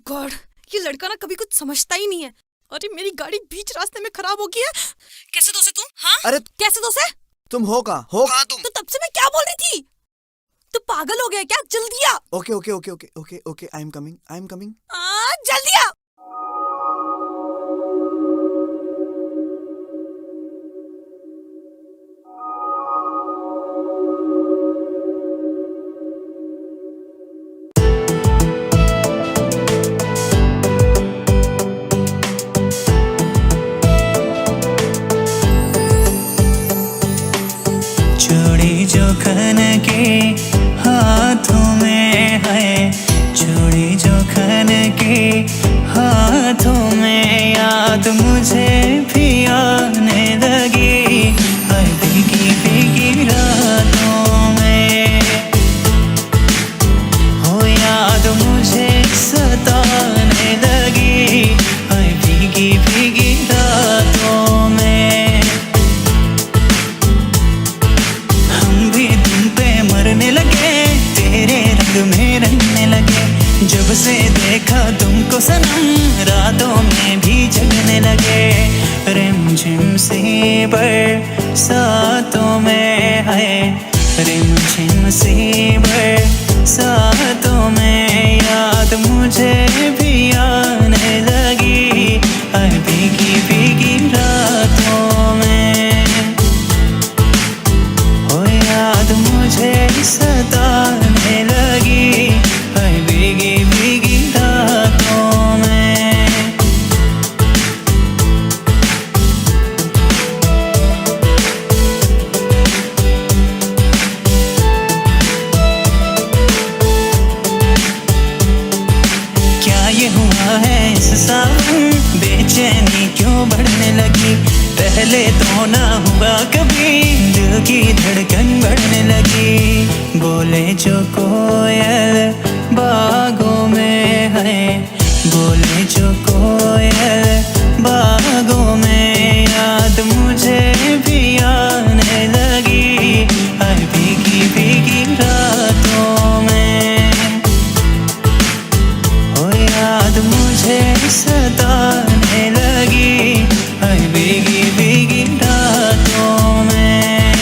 God, ये लड़का ना कभी कुछ समझता ही नहीं है। अरे मेरी गाड़ी बीच रास्ते में खराब हो गई है। कैसे दोसे तू? हाँ अरे कैसे दोसे? तुम हो कहाँ तुम? तो तब से मैं क्या बोल रही थी? तू पागल हो गया क्या? जल्दी आ। Okay okay okay okay okay okay, I am coming. जल्दी आ। चूड़ी जो खन के हाथों में है, चूड़ी जो खन के हाथों में, याद मुझे भी आने लगी हर भीगी भीगी रातों में। हो याद मुझे सताने लगी हर भीगी भीगी रातों में। हम भी तुम पे मरने लगे, तेरे रंग में रंगने लगे। जब से देखा तुमको सनम, रातों में भी जगने लगे। रिमझिम सी बरसातों में है, रिमझिम सी बरसातों में, याद मुझे भी आने लगी हर भीगी भीगी रातों में। हो याद मुझे सताने लगी हर भीगी भीगी रातों में। क्या ये हुआ है इस सावन, बेचैनी क्यों बढ़ने लगी? पहले तो ना हुआ कभी, दिल की धड़कन बढ़ने लगी। बोले जो कोयल बागों में है, बोले जो कोयल बागों में, याद मुझे भी आने लगी हर भीगी भीगी रातों में। हो याद मुझे सताने लगी हर भीगी भीगी रातों में।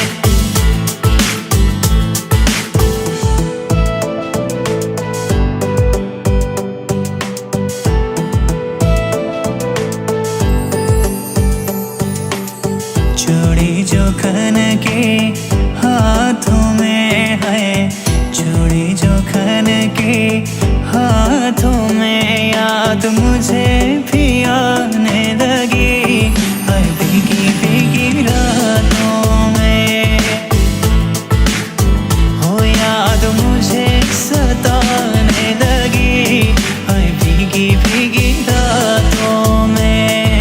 चूड़ी जो खन के हाथों में है, चूड़ी जो खन के हाथों में, याद मुझे भी आने लगी हर भीगी भीगी रातों में। हो याद मुझे सताने लगी हर भीगी भीगी रातों में।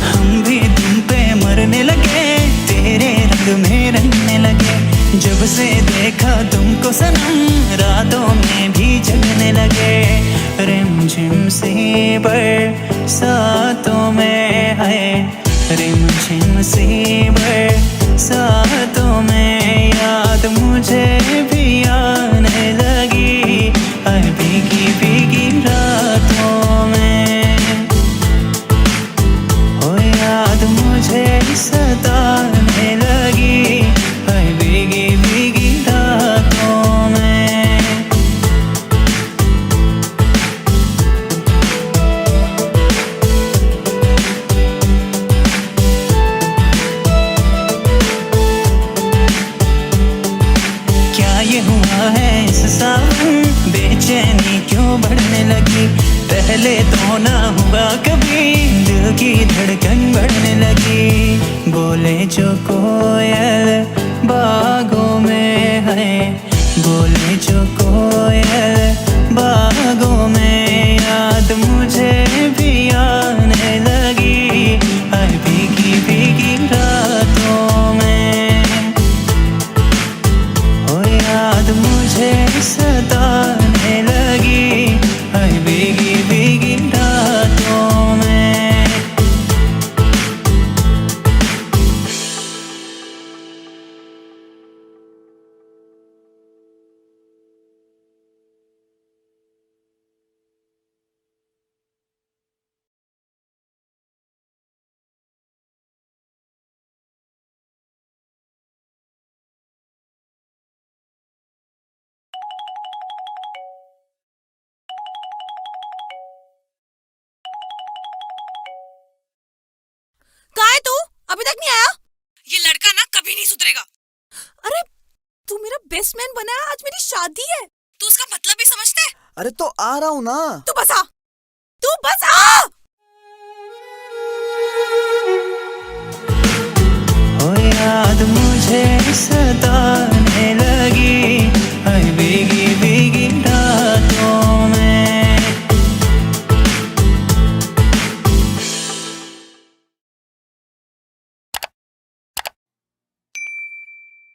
हम भी तुम पे मरने लगे, तेरे रंग में रंगने लगे। जब से देखा तुमको सनम, रातों में भी जगने लगे। रिमझिम सी बरसातों में है, रिमझिम सी बरसातों में, याद मुझे भी आने लगी हर भीगी भीगी रातों में। हो याद मुझे सताने लगी हर भीगी भीगी रातों में। क्या ये हुआ है इस सावन, बेचैनी क्यों बढ़ने लगी? पहले तो ना हुआ कभी, दिल की धड़कन बढ़ने लगी। बोले जो कोयल बागों में है, बोले जो कोयल बागों में, याद मुझे भी आने लगी हर भीगी भीगी रातों में। हो याद मुझे सताने लगी हर भीगी भीगी रातों में। तक नहीं आया? ये लड़का ना कभी नहीं सुधरेगा। अरे तू मेरा बेस्ट मैन बना है, आज मेरी शादी है, तू उसका मतलब भी समझता है? अरे तो आ रहा हूँ ना।